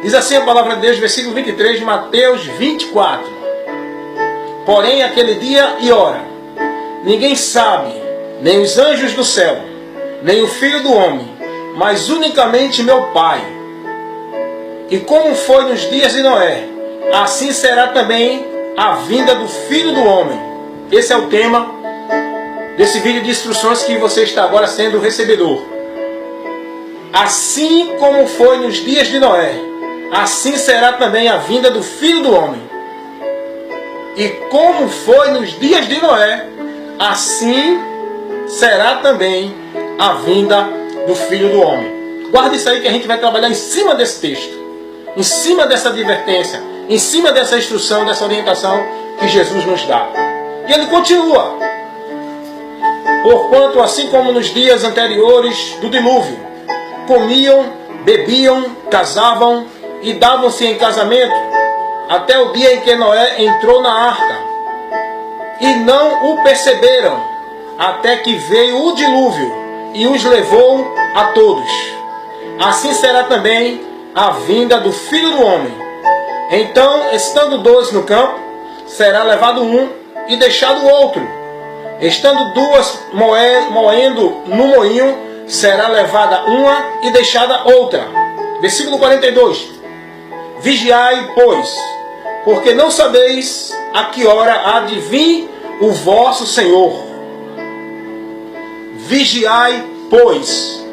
Diz assim a palavra de Deus, versículo 23 de Mateus 24. Porém, aquele dia e hora, ninguém sabe, nem os anjos do céu, nem o Filho do Homem, mas unicamente meu Pai. E como foi nos dias de Noé, assim será também a vinda do Filho do Homem. Esse é o tema desse vídeo de instruções que você está agora sendo recebedor. Assim como foi nos dias de Noé, assim será também a vinda do Filho do Homem. E como foi nos dias de Noé, assim será também a vinda do Filho do Homem. Guarda isso aí que a gente vai trabalhar em cima desse texto, em cima dessa advertência, em cima dessa instrução, dessa orientação que Jesus nos dá. E ele continua. Porquanto, assim como nos dias anteriores do dilúvio, comiam, bebiam, casavam e davam-se em casamento, até o dia em que Noé entrou na arca. E não o perceberam, até que veio o dilúvio e os levou a todos. Assim será também a vinda do Filho do Homem. Então, estando 12 no campo, será levado um e deixado o outro. Estando duas moendo no moinho, será levada uma e deixada outra. Versículo 42. Vigiai, pois, porque não sabeis a que hora há de vir o vosso Senhor. Vigiai, pois,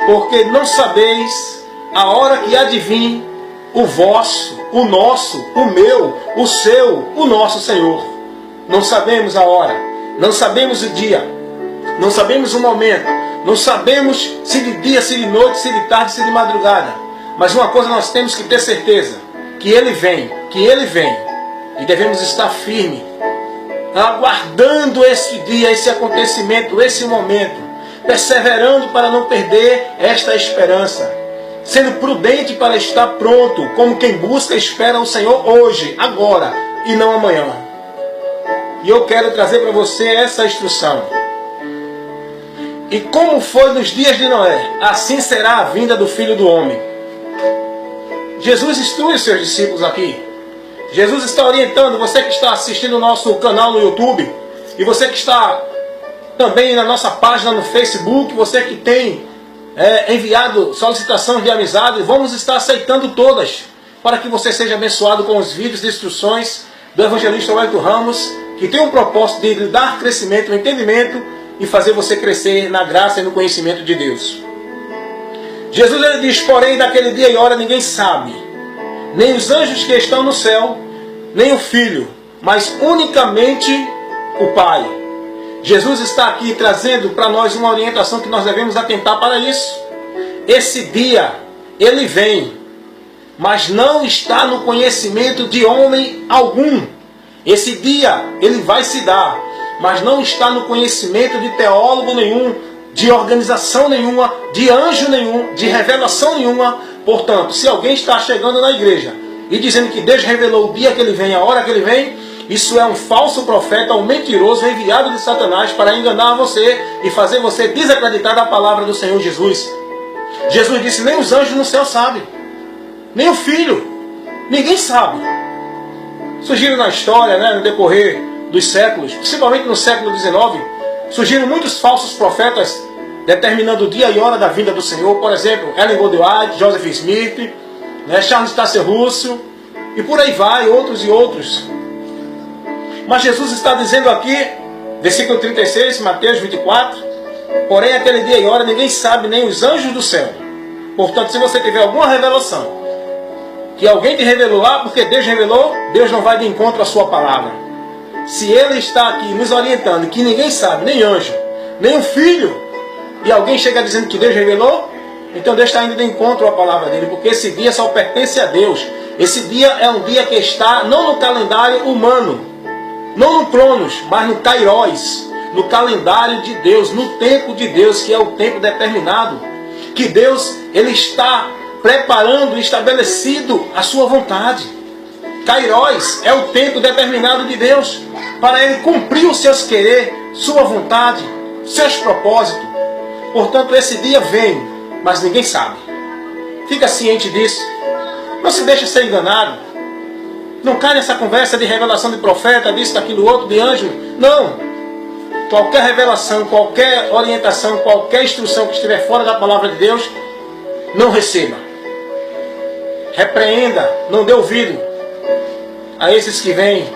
porque não sabeis a hora que há de vir o vosso, o nosso, o meu, o seu, o nosso Senhor. Não sabemos a hora. Não sabemos o dia, não sabemos o momento, não sabemos se de dia, se de noite, se de tarde, se de madrugada. Mas uma coisa nós temos que ter certeza, que Ele vem, e devemos estar firmes, aguardando esse dia, esse acontecimento, esse momento, perseverando para não perder esta esperança, sendo prudente para estar pronto, como quem busca e espera o Senhor hoje, agora e não amanhã. E eu quero trazer para você essa instrução. E como foi nos dias de Noé, assim será a vinda do Filho do Homem. Jesus instrui os seus discípulos aqui. Jesus está orientando você que está assistindo o nosso canal no YouTube, e você que está também na nossa página no Facebook, você que tem enviado solicitações de amizade, vamos estar aceitando todas, para que você seja abençoado com os vídeos de instruções do evangelista Wellington Ramos, que tem um propósito de lhe dar crescimento no entendimento e fazer você crescer na graça e no conhecimento de Deus. Jesus ele diz, porém, daquele dia e hora ninguém sabe, nem os anjos que estão no céu, nem o Filho, mas unicamente o Pai. Jesus está aqui trazendo para nós uma orientação que nós devemos atentar para isso. Esse dia, ele vem, mas não está no conhecimento de homem algum. Esse dia, ele vai se dar, mas não está no conhecimento de teólogo nenhum, de organização nenhuma, de anjo nenhum, de revelação nenhuma. Portanto, se alguém está chegando na igreja e dizendo que Deus revelou o dia que ele vem, a hora que ele vem, isso é um falso profeta, um mentiroso enviado de Satanás para enganar você e fazer você desacreditar da palavra do Senhor Jesus. Jesus disse, nem os anjos no céu sabem, nem o Filho, ninguém sabe. Surgiram na história, no decorrer dos séculos, principalmente no século XIX, surgiram muitos falsos profetas determinando o dia e hora da vinda do Senhor. Por exemplo, Ellen G. White, Joseph Smith, Charles Taze Russell, e por aí vai, outros e outros. Mas Jesus está dizendo aqui, versículo 36, Mateus 24, porém aquele dia e hora ninguém sabe, nem os anjos do céu. Portanto, se você tiver alguma revelação, que alguém te revelou lá, porque Deus revelou, Deus não vai de encontro à sua palavra. Se Ele está aqui nos orientando, que ninguém sabe, nem anjo, nem o Filho, e alguém chega dizendo que Deus revelou, então Deus está indo de encontro à palavra dele, porque esse dia só pertence a Deus. Esse dia é um dia que está não no calendário humano, não no Cronos, mas no Kairos, no calendário de Deus, no tempo de Deus, que é o tempo determinado, que Deus ele está preparando e estabelecido a sua vontade. Kairos é o tempo determinado de Deus para Ele cumprir os seus querer, sua vontade, seus propósitos. Portanto, esse dia vem, mas ninguém sabe. Fica ciente disso. Não se deixe ser enganado. Não cai nessa conversa de revelação de profeta, disso, daquilo outro, de anjo. Não. Qualquer revelação, qualquer orientação, qualquer instrução que estiver fora da palavra de Deus, não receba. Repreenda, não dê ouvido a esses que vêm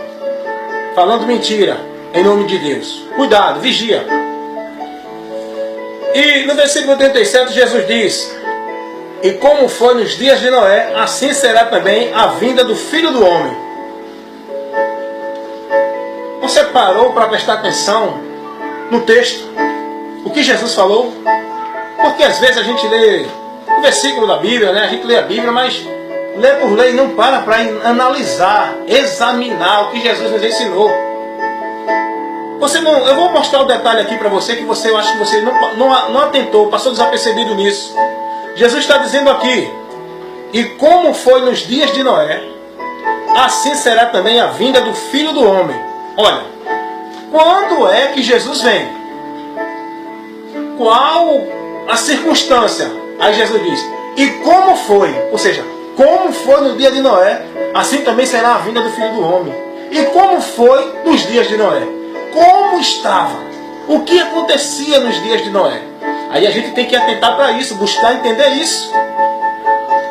falando mentira em nome de Deus. Cuidado, vigia. E no versículo 37 Jesus diz: e como foi nos dias de Noé, assim será também a vinda do Filho do Homem. Você parou para prestar atenção no texto? O que Jesus falou? Porque às vezes a gente lê o versículo da Bíblia, né? A gente lê a Bíblia, mas lê por ler e não para analisar, examinar o que Jesus nos ensinou. Você não, eu vou mostrar o detalhe aqui para você, que você, eu acho que você não atentou, passou desapercebido nisso. Jesus está dizendo aqui: e como foi nos dias de Noé, assim será também a vinda do Filho do Homem. Olha, quando é que Jesus vem? Qual a circunstância? Aí Jesus diz: e como foi? Ou seja, como foi no dia de Noé, assim também será a vinda do Filho do Homem. E como foi nos dias de Noé? Como estava? O que acontecia nos dias de Noé? Aí a gente tem que atentar para isso, buscar entender isso,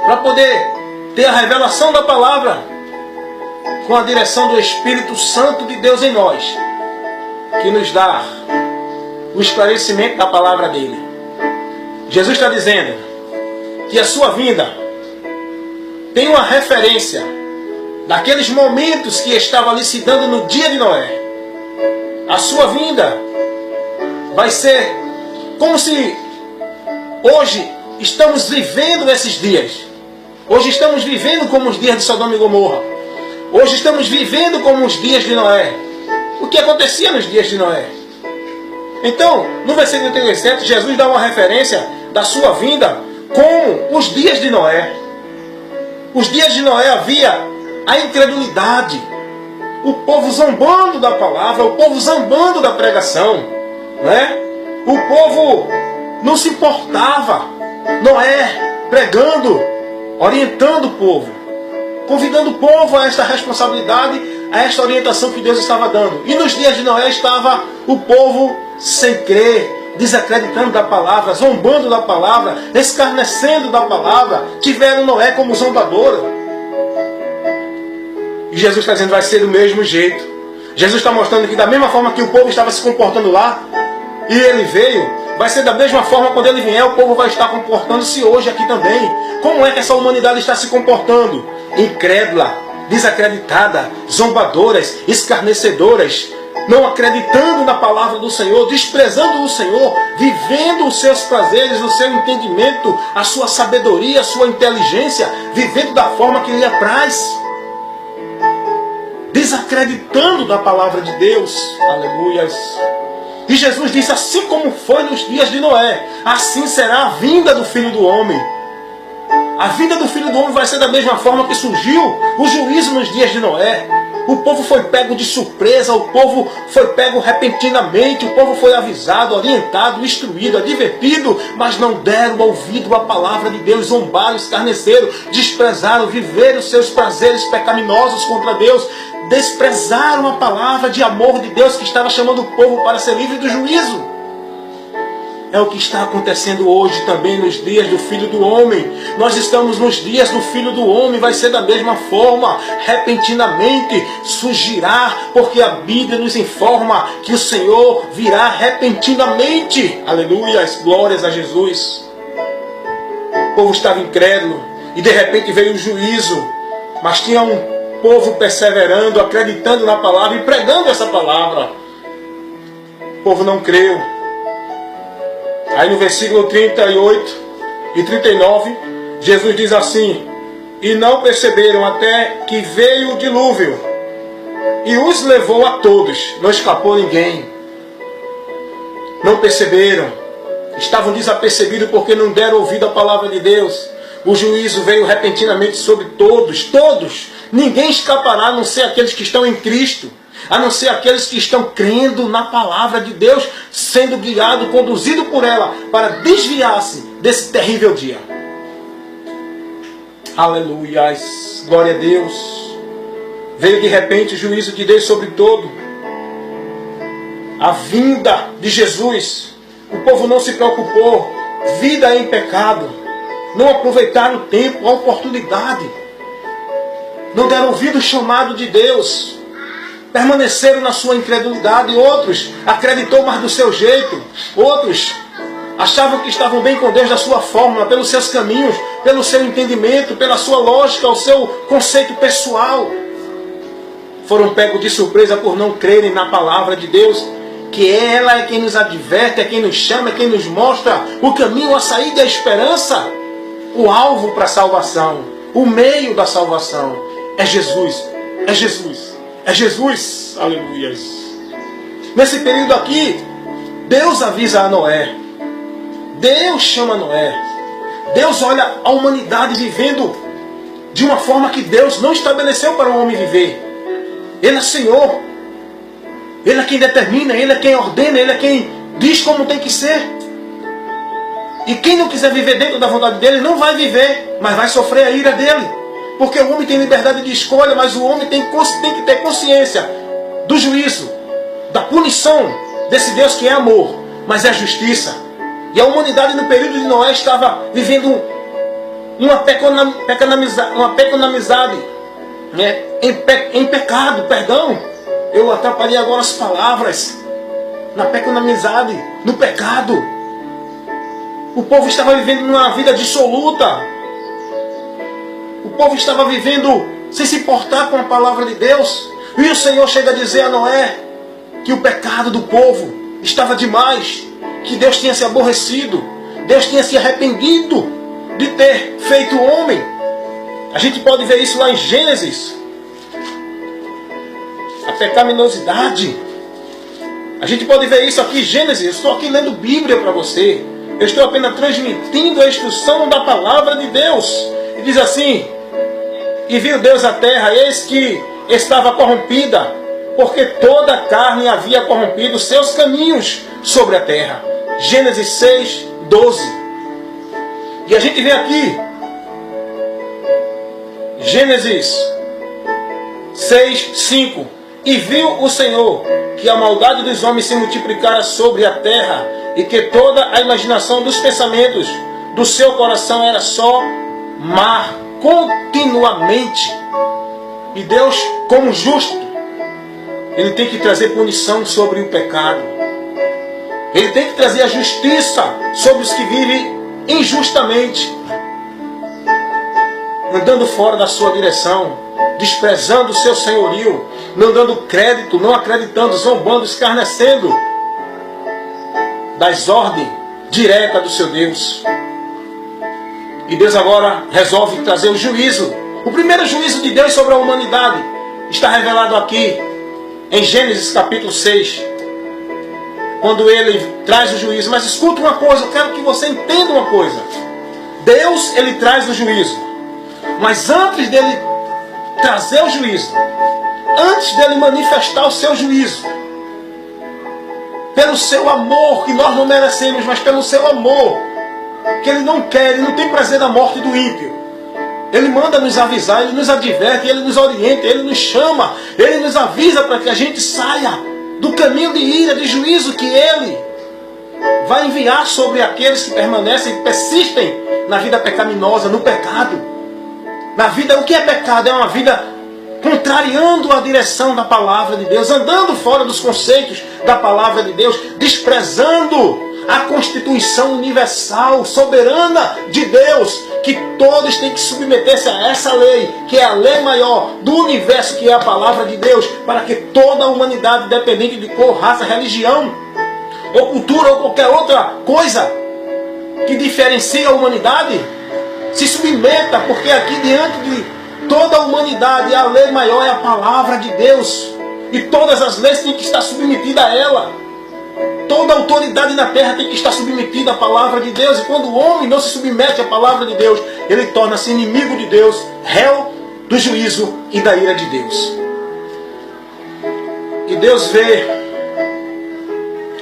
para poder ter a revelação da palavra com a direção do Espírito Santo de Deus em nós, que nos dá o esclarecimento da palavra dele. Jesus está dizendo que a sua vinda tem uma referência daqueles momentos que estava ali se dando no dia de Noé. A sua vinda vai ser como se hoje estamos vivendo esses dias. Hoje estamos vivendo como os dias de Sodoma e Gomorra. Hoje estamos vivendo como os dias de Noé. O que acontecia nos dias de Noé? Então, no versículo 37, Jesus dá uma referência da sua vinda como os dias de Noé. Os dias de Noé havia a incredulidade, o povo zombando da palavra, o povo zombando da pregação, né? O povo não se importava. Noé pregando, orientando o povo, convidando o povo a esta responsabilidade, a esta orientação que Deus estava dando. E nos dias de Noé estava o povo sem crer, desacreditando da palavra, zombando da palavra, escarnecendo da palavra. Tiveram Noé como zombadora. E Jesus está dizendo que vai ser do mesmo jeito. Jesus está mostrando que da mesma forma que o povo estava se comportando lá, e ele veio, vai ser da mesma forma quando ele vier, o povo vai estar comportando-se hoje aqui também. Como é que essa humanidade está se comportando? Incrédula, desacreditada, zombadoras, escarnecedoras, não acreditando na palavra do Senhor, desprezando o Senhor, vivendo os seus prazeres, o seu entendimento, a sua sabedoria, a sua inteligência, vivendo da forma que lhe apraz, desacreditando da palavra de Deus. Aleluias. E Jesus disse: assim como foi nos dias de Noé, assim será a vinda do Filho do Homem. A vinda do Filho do Homem vai ser da mesma forma que surgiu o juízo nos dias de Noé. O povo foi pego de surpresa, o povo foi pego repentinamente, o povo foi avisado, orientado, instruído, advertido, mas não deram ouvido à palavra de Deus, zombaram, escarneceram, desprezaram, viveram seus prazeres pecaminosos contra Deus, desprezaram a palavra de amor de Deus que estava chamando o povo para ser livre do juízo. É o que está acontecendo hoje também nos dias do Filho do Homem. Nós estamos nos dias do Filho do Homem, vai ser da mesma forma, repentinamente surgirá, porque a Bíblia nos informa que o Senhor virá repentinamente. Aleluia, glórias a Jesus. O povo estava incrédulo e de repente veio o juízo, mas tinha um povo perseverando, acreditando na palavra e pregando essa palavra. O povo não creu. Aí no versículo 38 e 39, Jesus diz assim: e não perceberam até que veio o dilúvio, e os levou a todos, não escapou ninguém. Não perceberam, estavam desapercebidos porque não deram ouvido à palavra de Deus. O juízo veio repentinamente sobre todos, todos. Ninguém escapará, a não ser aqueles que estão em Cristo, a não ser aqueles que estão crendo na palavra de Deus, sendo guiado, conduzido por ela, para desviar-se desse terrível dia. Aleluias. Glória a Deus. Veio de repente o juízo de Deus sobre todo. A vinda de Jesus. O povo não se preocupou. Vida em pecado. Não aproveitaram o tempo, a oportunidade. Não deram ouvido ao chamado de Deus. Permaneceram na sua incredulidade. Outros acreditou mais do seu jeito. Outros achavam que estavam bem com Deus da sua fórmula, pelos seus caminhos, pelo seu entendimento, pela sua lógica, o seu conceito pessoal. Foram pegos de surpresa por não crerem na palavra de Deus, que ela é quem nos adverte, é quem nos chama, é quem nos mostra o caminho, a saída e a esperança, o alvo para a salvação, o meio da salvação. É Jesus, é Jesus, é Jesus. Aleluia. Nesse período aqui, Deus avisa a Noé. Deus chama Noé. Deus olha a humanidade vivendo de uma forma que Deus não estabeleceu para o homem viver. Ele é Senhor. Ele é quem determina, Ele é quem ordena, Ele é quem diz como tem que ser. E quem não quiser viver dentro da vontade dEle não vai viver, mas vai sofrer a ira dEle. Porque o homem tem liberdade de escolha, mas o homem tem que ter consciência do juízo, da punição desse Deus que é amor, mas é justiça. E a humanidade no período de Noé estava vivendo uma pecanamizade, né? em pecado, perdão. Eu atrapalhei agora as palavras. Na pecanamizade, no pecado. O povo estava vivendo uma vida dissoluta. O povo estava vivendo sem se importar com a palavra de Deus. E o Senhor chega a dizer a Noé que o pecado do povo estava demais, que Deus tinha se aborrecido, Deus tinha se arrependido de ter feito o homem. A gente pode ver isso lá em Gênesis. A pecaminosidade. A gente pode ver isso aqui em Gênesis. Eu estou aqui lendo Bíblia para você. Eu estou apenas transmitindo a instrução da palavra de Deus. E diz assim: e viu Deus a terra, eis que estava corrompida, porque toda a carne havia corrompido seus caminhos sobre a terra. Gênesis 6, 12. E a gente vê aqui Gênesis 6, 5. E viu o Senhor que a maldade dos homens se multiplicara sobre a terra, e que toda a imaginação dos pensamentos do seu coração era só má continuamente. E Deus, como justo, Ele tem que trazer punição sobre o pecado. Ele tem que trazer a justiça sobre os que vivem injustamente, andando fora da sua direção, desprezando o seu senhorio, não dando crédito, não acreditando, zombando, escarnecendo das ordens diretas do seu Deus. E Deus agora resolve trazer o juízo. O primeiro juízo de Deus sobre a humanidade está revelado aqui em Gênesis capítulo 6, quando Ele traz o juízo. Mas escuta uma coisa, eu quero que você entenda uma coisa. Deus, Ele traz o juízo, mas antes dele trazer o juízo, antes dele manifestar o seu juízo, pelo seu amor, que nós não merecemos, mas pelo seu amor, que Ele não quer, Ele não tem prazer na morte do ímpio. Ele manda nos avisar, Ele nos adverte, Ele nos orienta, Ele nos chama, Ele nos avisa para que a gente saia do caminho de ira, de juízo que Ele vai enviar sobre aqueles que permanecem e persistem na vida pecaminosa, no pecado. Na vida, o que é pecado? É uma vida contrariando a direção da palavra de Deus, andando fora dos conceitos da palavra de Deus, desprezando a Constituição universal, soberana de Deus, que todos têm que submeter-se a essa lei, que é a lei maior do universo, que é a palavra de Deus, para que toda a humanidade, independente de cor, raça, religião, ou cultura, ou qualquer outra coisa que diferencia a humanidade, se submeta, porque aqui diante de toda a humanidade, a lei maior é a palavra de Deus, e todas as leis têm que estar submetidas a ela. Toda autoridade na terra tem que estar submetida à palavra de Deus. E quando o homem não se submete à palavra de Deus, ele torna-se inimigo de Deus, réu do juízo e da ira de Deus. E Deus vê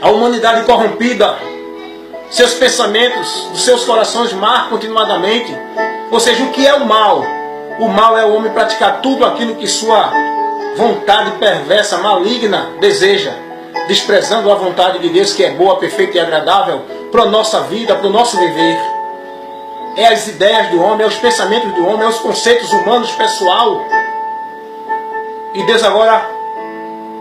a humanidade corrompida, seus pensamentos, os seus corações má continuadamente. Ou seja, o que é o mal? O mal é o homem praticar tudo aquilo que sua vontade perversa, maligna, deseja, desprezando a vontade de Deus, que é boa, perfeita e agradável para a nossa vida, para o nosso viver. É as ideias do homem, é os pensamentos do homem, é os conceitos humanos, pessoal. E Deus agora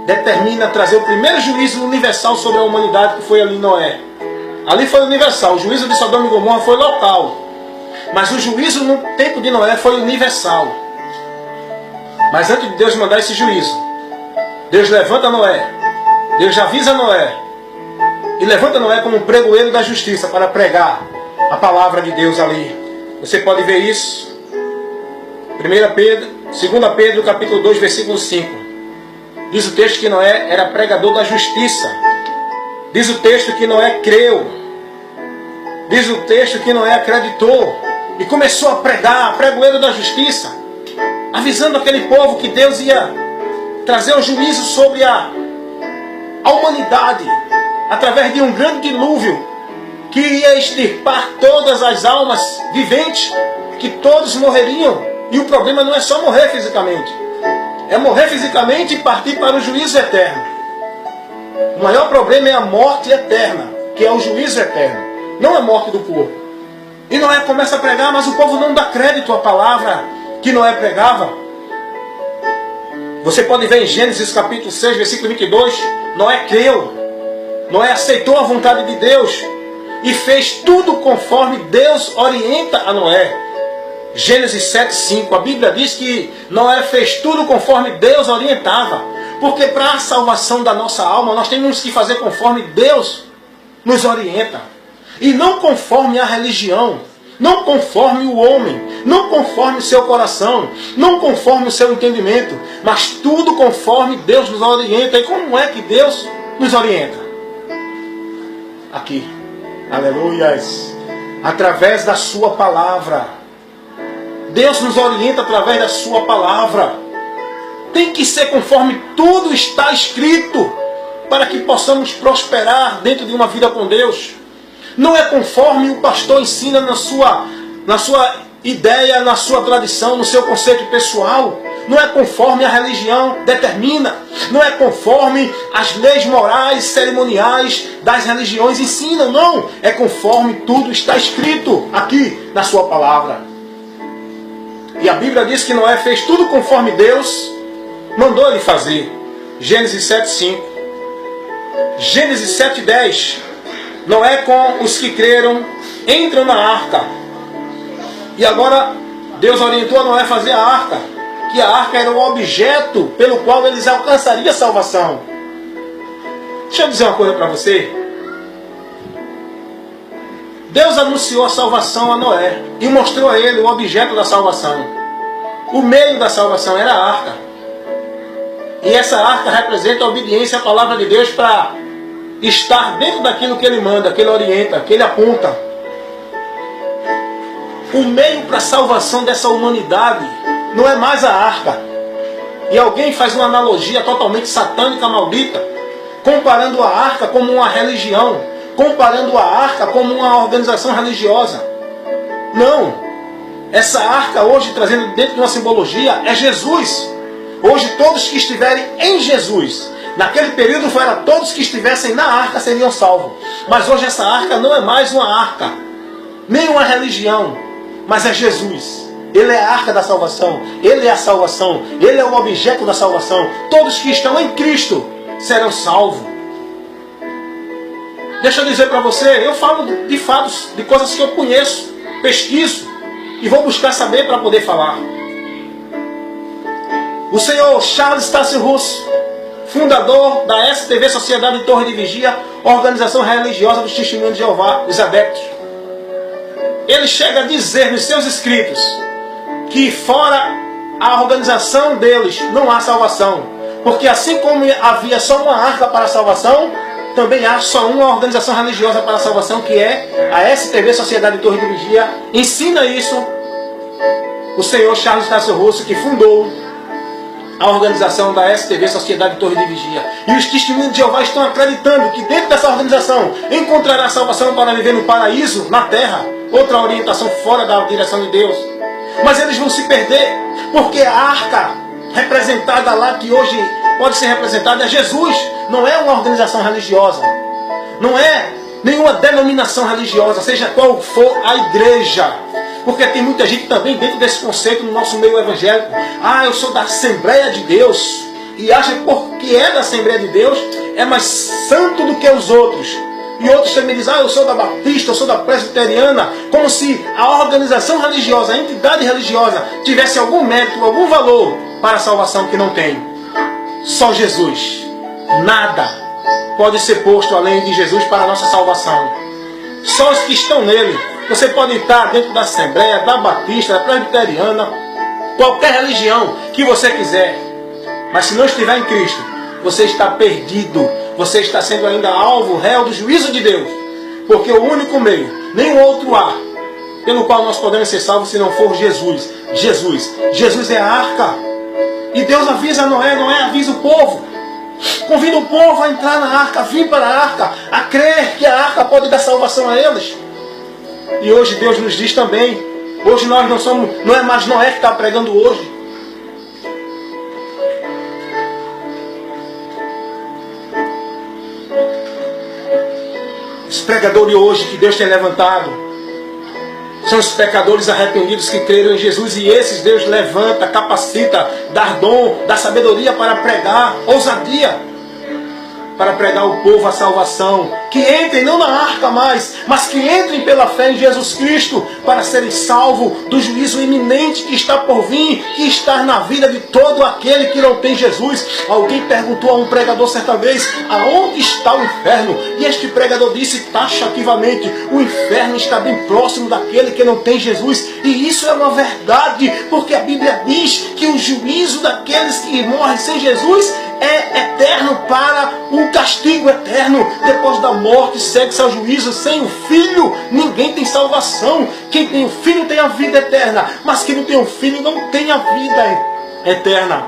determina trazer o primeiro juízo universal sobre a humanidade, que foi ali Noé. Ali foi universal, o juízo de Sodoma e Gomorra foi local. Mas o juízo no tempo de Noé foi universal. Mas antes de Deus mandar esse juízo, Deus levanta Noé, Deus avisa Noé, e levanta Noé como um pregoeiro da justiça para pregar a palavra de Deus ali. Você pode ver isso. 2 Pedro, capítulo 2, versículo 5. Diz o texto que Noé era pregador da justiça. Diz o texto que Noé creu. Diz o texto que Noé acreditou. E começou a pregar, pregoeiro da justiça, avisando aquele povo que Deus ia trazer um juízo sobre a humanidade, através de um grande dilúvio, que ia extirpar todas as almas viventes, que todos morreriam. E o problema não é só morrer fisicamente, é morrer fisicamente e partir para o juízo eterno. O maior problema é a morte eterna, que é o juízo eterno, não a morte do corpo. E Noé começa a pregar, mas o povo não dá crédito à palavra que Noé pregava. Você pode ver em Gênesis capítulo 6, versículo 22, Noé creu, Noé aceitou a vontade de Deus e fez tudo conforme Deus orienta a Noé. Gênesis 7:5, a Bíblia diz que Noé fez tudo conforme Deus orientava. Porque para a salvação da nossa alma, nós temos que fazer conforme Deus nos orienta. E não conforme a religião, não conforme o homem, não conforme o seu coração, não conforme o seu entendimento, mas tudo conforme Deus nos orienta. E como é que Deus nos orienta? Aqui, aleluias, através da sua palavra. Deus nos orienta através da sua palavra. Tem que ser conforme tudo está escrito, para que possamos prosperar dentro de uma vida com Deus. Não é conforme o pastor ensina na sua ideia, na sua tradição, no seu conceito pessoal. Não é conforme a religião determina. Não é conforme as leis morais, cerimoniais das religiões ensinam. Não. É conforme tudo está escrito aqui na sua palavra. E a Bíblia diz que Noé fez tudo conforme Deus mandou ele fazer. Gênesis 7:5. Gênesis 7:10. Noé com os que creram entram na arca. E agora Deus orientou a Noé a fazer a arca, que a arca era o objeto pelo qual eles alcançariam a salvação. Deixa eu dizer uma coisa para você. Deus anunciou a salvação a Noé e mostrou a ele o objeto da salvação. O meio da salvação era a arca. E essa arca representa a obediência à palavra de Deus para estar dentro daquilo que Ele manda, que Ele orienta, que Ele aponta. O meio para a salvação dessa humanidade não é mais a arca. E alguém faz uma analogia totalmente satânica, maldita, comparando a arca como uma religião, comparando a arca como uma organização religiosa. Não. Essa arca hoje, trazendo dentro de uma simbologia, é Jesus. Hoje todos que estiverem em Jesus, naquele período era todos que estivessem na arca seriam salvos. Mas hoje essa arca não é mais uma arca, nem uma religião, mas é Jesus. Ele é a arca da salvação, Ele é a salvação, Ele é o objeto da salvação. Todos que estão em Cristo serão salvos. Deixa eu dizer para você, eu falo de fatos, de coisas que eu conheço, pesquiso e vou buscar saber para poder falar. O senhor Charles Taze Russell, fundador da STV, Sociedade de Torre de Vigia, organização religiosa dos Testemunhos de Jeová, os adeptos. Ele chega a dizer nos seus escritos que fora a organização deles não há salvação. Porque assim como havia só uma arca para a salvação, também há só uma organização religiosa para a salvação, que é a STV, Sociedade de Torre de Vigia. Ensina isso o senhor Charles Taze Russell, que fundou a organização da STV, Sociedade de Torre de Vigia. E os Testemunhos de Jeová estão acreditando que dentro dessa organização encontrará salvação para viver no paraíso, na terra. Outra orientação fora da direção de Deus. mas eles vão se perder, porque a arca representada lá, que hoje pode ser representada, é Jesus. Não é uma organização religiosa, não é nenhuma denominação religiosa, seja qual for a igreja. Porque tem muita gente também dentro desse conceito no nosso meio evangélico. Ah, eu sou da Assembleia de Deus. E acha que porque é da Assembleia de Deus é mais santo do que os outros. E outros também dizem, eu sou da Batista, eu sou da Presbiteriana. Como se a organização religiosa, a entidade religiosa tivesse algum mérito, algum valor para a salvação, que não tem. Só Jesus. Nada pode ser posto além de Jesus para a nossa salvação. Só os que estão nele. Você pode estar dentro da Assembleia, da Batista, da Presbiteriana, qualquer religião que você quiser. Mas se não estiver em Cristo, você está perdido. Você está sendo ainda alvo, réu do juízo de Deus. Porque o único meio, nenhum outro há, pelo qual nós podemos ser salvos se não for Jesus. Jesus é a arca. E Deus avisa Noé, Noé avisa o povo. Convida o povo a entrar na arca, a vir para a arca, a crer que a arca pode dar salvação a eles. E hoje Deus nos diz também, hoje nós não é mais Noé que está pregando hoje. Os pregadores hoje que Deus tem levantado são os pecadores arrependidos que creram em Jesus, e esses Deus levanta, capacita, dá dom, dá sabedoria para pregar, ousadia para pregar ao povo a salvação, que entrem não na arca mais, mas que entrem pela fé em Jesus Cristo, para serem salvos do juízo iminente que está por vir, que está na vida de todo aquele que não tem Jesus. Alguém perguntou a um pregador certa vez, aonde está o inferno? E este pregador disse taxativamente, o inferno está bem próximo daquele que não tem Jesus. E isso é uma verdade, porque a Bíblia diz que o juízo daqueles que morrem sem Jesus é eterno, para um castigo eterno. Depois da morte segue-se ao juízo. Sem o Filho ninguém tem salvação. Quem tem o Filho tem a vida eterna, mas quem não tem o Filho não tem a vida eterna.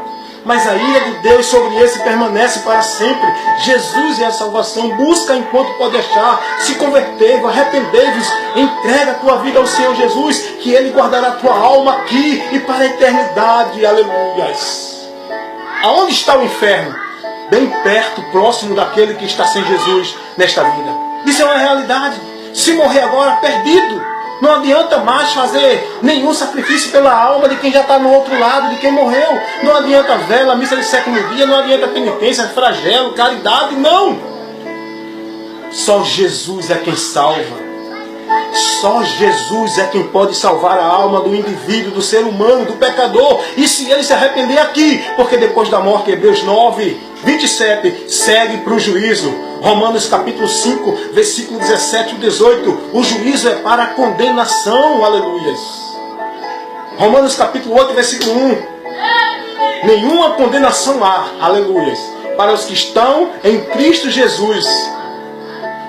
Mas a ira de Deus sobre esse permanece para sempre. Jesus é a salvação. Busca enquanto pode achar. Se convertei-vos, arrependei-vos, entrega a tua vida ao Senhor Jesus, que Ele guardará a tua alma aqui e para a eternidade. Aleluias. Aonde está o inferno? Bem perto, próximo daquele que está sem Jesus nesta vida. Isso é uma realidade. Se morrer agora, perdido. Não adianta mais fazer nenhum sacrifício pela alma de quem já está no outro lado, de quem morreu. Não adianta vela, missa de século dia, não adianta penitência, flagelo, caridade, não. Só Jesus é quem salva. Só Jesus é quem pode salvar a alma do indivíduo, do ser humano, do pecador. E se ele se arrepender aqui, porque depois da morte, Hebreus 9, 27, segue para o juízo. Romanos capítulo 5, versículo 17 e 18. O juízo é para a condenação, aleluias. Romanos capítulo 8, versículo 1. Nenhuma condenação há, aleluias, para os que estão em Cristo Jesus.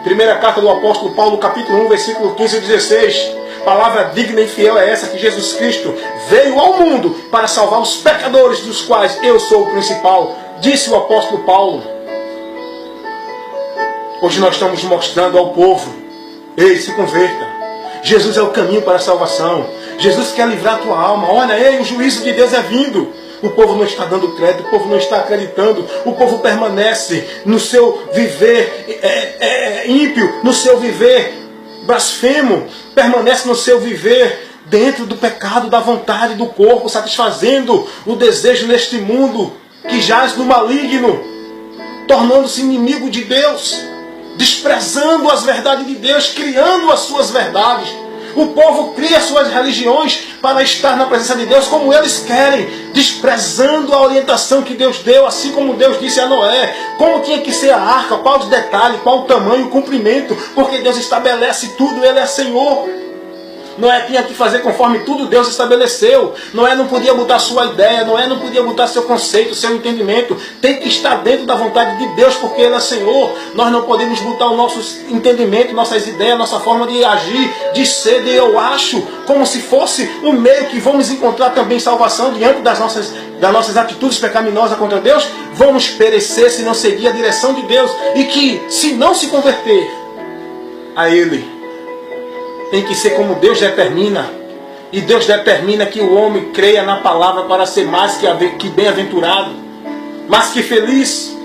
Primeira carta do apóstolo Paulo, capítulo 1, versículo 15 e 16. Palavra digna e fiel é essa, que Jesus Cristo veio ao mundo para salvar os pecadores, dos quais eu sou o principal. Disse o apóstolo Paulo. Hoje nós estamos mostrando ao povo, ei, se converta. Jesus é o caminho para a salvação. Jesus quer livrar a tua alma. Olha, ei, o juízo de Deus é vindo. O povo não está dando crédito, o povo não está acreditando, o povo permanece no seu viver ímpio, no seu viver blasfemo, permanece no seu viver dentro do pecado, da vontade do corpo, satisfazendo o desejo neste mundo que jaz no maligno, tornando-se inimigo de Deus, desprezando as verdades de Deus, criando as suas verdades. O povo cria suas religiões para estar na presença de Deus como eles querem, desprezando a orientação que Deus deu, assim como Deus disse a Noé, como tinha que ser a arca, qual os detalhes, qual o tamanho, o comprimento, porque Deus estabelece tudo, Ele é Senhor. Noé tinha que fazer conforme tudo Deus estabeleceu. Noé não podia botar sua ideia, Noé não podia botar seu conceito, seu entendimento. Tem que estar dentro da vontade de Deus, porque Ele é Senhor. Nós não podemos botar o nosso entendimento, nossas ideias, nossa forma de agir, de ser, de eu acho, como se fosse um meio que vamos encontrar também salvação diante das nossas atitudes pecaminosas contra Deus. Vamos perecer se não seguir a direção de Deus. E que, se não se converter a Ele, tem que ser como Deus determina. E Deus determina que o homem creia na palavra para ser mais que bem-aventurado, mais que feliz.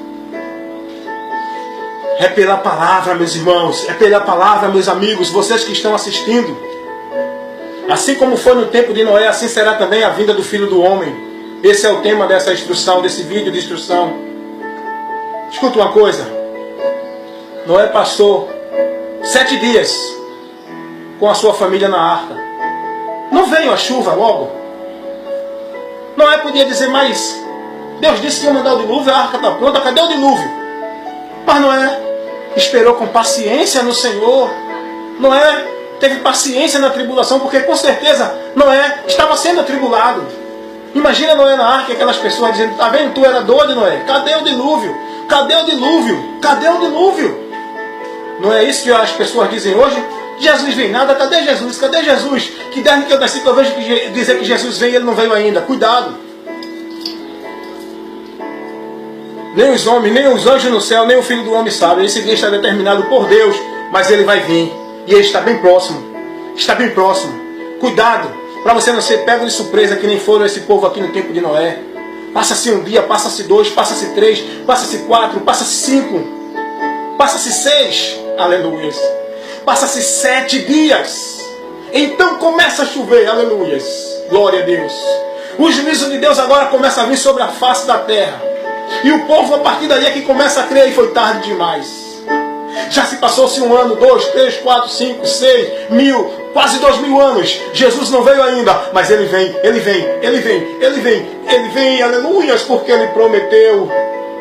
É pela palavra, meus irmãos, é pela palavra, meus amigos, vocês que estão assistindo. Assim como foi no tempo de Noé, assim será também a vinda do Filho do Homem. Esse é o tema dessa instrução, desse vídeo de instrução. Escuta uma coisa. Noé passou 7 dias com a sua família na arca. Não veio a chuva logo. Noé podia dizer, mas Deus disse que ia mandar o dilúvio, a arca está pronta, cadê o dilúvio? Mas Noé esperou com paciência no Senhor. Noé teve paciência na tribulação, porque com certeza Noé estava sendo atribulado. Imagina Noé na arca, aquelas pessoas dizendo, tá vendo, tu era doido, Noé? Cadê o dilúvio? Cadê o dilúvio? Cadê o dilúvio? Não é isso que as pessoas dizem hoje? Jesus vem nada, cadê Jesus? Cadê Jesus? Que desde que eu nasci que eu vejo dizer que Jesus vem e ele não veio ainda. Cuidado! Nem os homens, nem os anjos no céu, nem o Filho do Homem sabem. Esse dia está determinado por Deus, mas ele vai vir. E ele está bem próximo. Está bem próximo. Cuidado, para você não ser pego de surpresa, que nem foram esse povo aqui no tempo de Noé. Passa-se um dia, passa-se 2, passa-se 3, passa-se 4, passa-se 5, passa-se 6. Aleluia. Passa-se 7 dias. Então começa a chover. Aleluia. Glória a Deus. O juízo de Deus agora começa a vir sobre a face da terra. E o povo, a partir daí, é que começa a crer, e foi tarde demais. Já se passou-se 1 ano, 2, 3, 4, 5, 6, 1000, quase 2000 anos. Jesus não veio ainda, mas ele vem, ele vem, ele vem, ele vem, ele vem, aleluias, porque ele prometeu.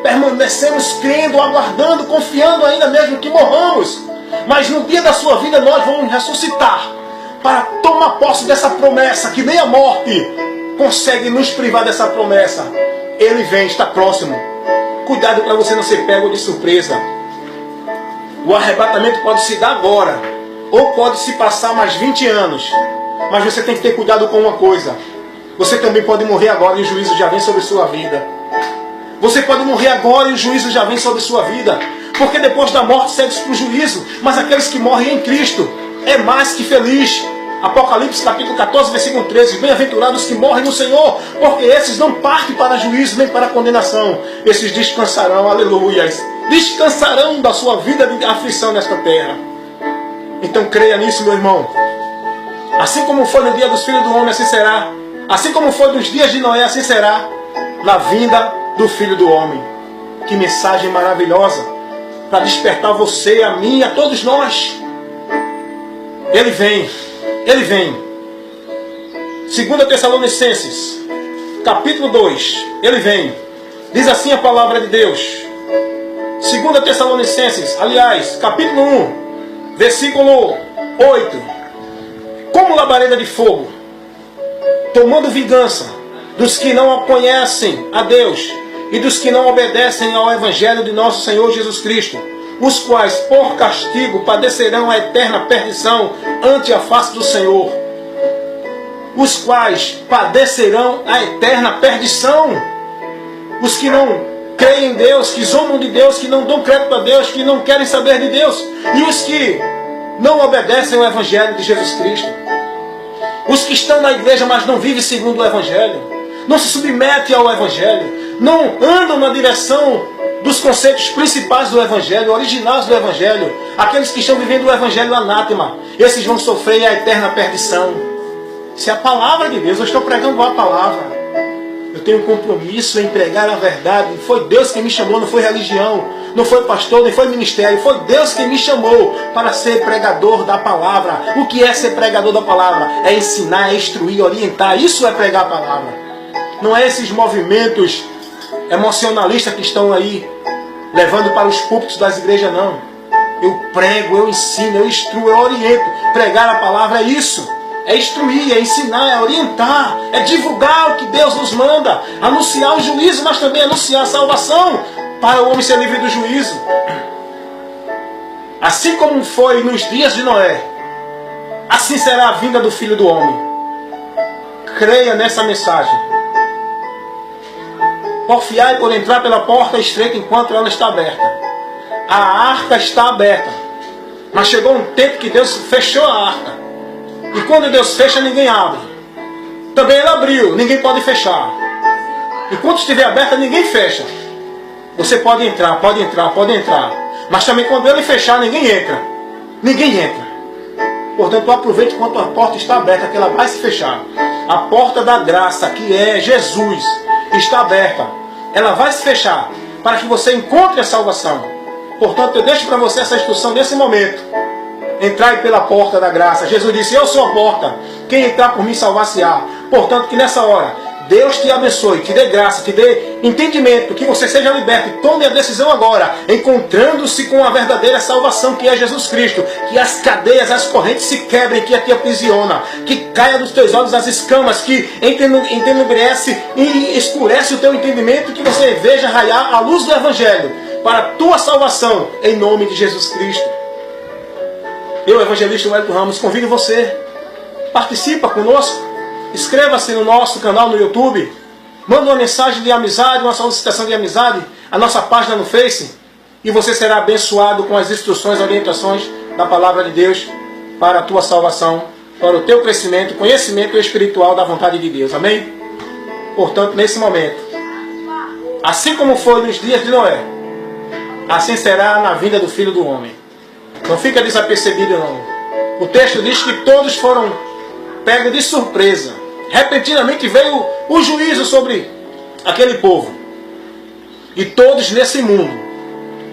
Permanecemos crendo, aguardando, confiando ainda mesmo que morramos. Mas no dia da sua vida nós vamos ressuscitar para tomar posse dessa promessa, que nem a morte consegue nos privar dessa promessa. Ele vem, está próximo. Cuidado para você não ser pego de surpresa. O arrebatamento pode se dar agora, ou pode se passar mais 20 anos. Mas você tem que ter cuidado com uma coisa. Você também pode morrer agora e o juízo já vem sobre sua vida. Você pode morrer agora e o juízo já vem sobre sua vida. Porque depois da morte segue para o juízo. Mas aqueles que morrem em Cristo é mais que feliz. Apocalipse capítulo 14, versículo 13. Bem-aventurados que morrem no Senhor, porque esses não partem para juízo nem para condenação. Esses descansarão, aleluias. Descansarão da sua vida de aflição nesta terra. Então creia nisso, meu irmão. Assim como foi no dia dos filhos do homem, assim será. Assim como foi nos dias de Noé, assim será na vinda do Filho do Homem. Que mensagem maravilhosa para despertar você, a mim, a todos nós. Ele vem. Ele vem. 2 Tessalonicenses, capítulo 2. Ele vem. Diz assim a palavra de Deus. 2 Tessalonicenses, aliás, capítulo 1, versículo 8. Como labareda de fogo, tomando vingança dos que não conhecem a Deus e dos que não obedecem ao Evangelho de nosso Senhor Jesus Cristo, os quais, por castigo, padecerão a eterna perdição ante a face do Senhor. Os quais padecerão a eterna perdição. Os que não creem em Deus, que zombam de Deus, que não dão crédito a Deus, que não querem saber de Deus. E os que não obedecem ao Evangelho de Jesus Cristo. Os que estão na igreja, mas não vivem segundo o Evangelho. Não se submetem ao Evangelho. Não andam na direção dos conceitos principais do Evangelho, originais do Evangelho. Aqueles que estão vivendo o Evangelho anátema, esses vão sofrer a eterna perdição. Se a palavra de Deus, eu estou pregando a palavra. Eu tenho um compromisso em pregar a verdade. Foi Deus que me chamou, não foi religião. Não foi pastor, nem foi ministério. Foi Deus que me chamou para ser pregador da palavra. O que é ser pregador da palavra? É ensinar, é instruir, orientar. Isso é pregar a palavra. Não é esses movimentos emocionalistas que estão aí levando para os púlpitos das igrejas, não. Eu prego, eu ensino, eu instruo, eu oriento. Pregar a palavra é isso. É instruir, é ensinar, é orientar, é divulgar o que Deus nos manda. Anunciar o juízo, mas também anunciar a salvação para o homem ser livre do juízo. Assim como foi nos dias de Noé, assim será a vinda do Filho do Homem. Creia nessa mensagem. Porfiai por entrar pela porta estreita enquanto ela está aberta. A arca está aberta. Mas chegou um tempo que Deus fechou a arca. E quando Deus fecha, ninguém abre. Também ele abriu, ninguém pode fechar. Enquanto estiver aberta, ninguém fecha. Você pode entrar, pode entrar, pode entrar. Mas também quando ele fechar, ninguém entra. Ninguém entra. Portanto, aproveite enquanto a porta está aberta, que ela vai se fechar. A porta da graça, que é Jesus, está aberta. Ela vai se fechar para que você encontre a salvação. Portanto, eu deixo para você essa instrução nesse momento. Entrai pela porta da graça. Jesus disse, eu sou a porta. Quem entrar por mim salvar-se-á. Portanto, que nessa hora, Deus te abençoe, te dê graça, te dê entendimento, que você seja liberto. E tome a decisão agora, encontrando-se com a verdadeira salvação, que é Jesus Cristo. Que as cadeias, as correntes se quebrem, que te aprisiona. Que caia dos teus olhos as escamas, que entenebrece e escurece o teu entendimento, que você veja raiar a luz do Evangelho para a tua salvação, em nome de Jesus Cristo. Eu, evangelista Wellington Ramos, convido você, participa conosco, inscreva-se no nosso canal no YouTube, manda uma mensagem de amizade, uma solicitação de amizade, a nossa página no Face, e você será abençoado com as instruções e orientações da Palavra de Deus para a tua salvação, para o teu crescimento, conhecimento espiritual da vontade de Deus. Amém? Portanto, nesse momento, assim como foi nos dias de Noé, assim será na vinda do Filho do Homem. Não fica desapercebido não. O texto diz que todos foram pegos de surpresa. Repentinamente veio o juízo sobre aquele povo. E todos nesse mundo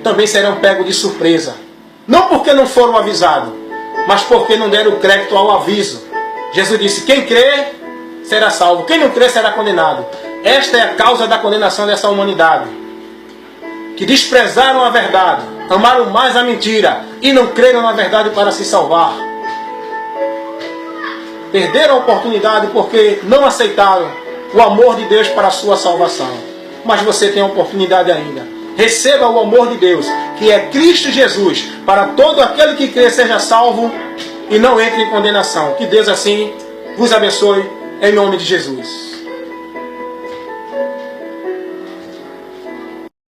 também serão pegos de surpresa. Não porque não foram avisados, mas porque não deram crédito ao aviso. Jesus disse, quem crê será salvo, quem não crê será condenado. Esta é a causa da condenação dessa humanidade. Que desprezaram a verdade, amaram mais a mentira e não creram na verdade para se salvar. Perderam a oportunidade porque não aceitaram o amor de Deus para a sua salvação. Mas você tem a oportunidade ainda. Receba o amor de Deus, que é Cristo Jesus, para todo aquele que crê seja salvo e não entre em condenação. Que Deus assim vos abençoe, em nome de Jesus.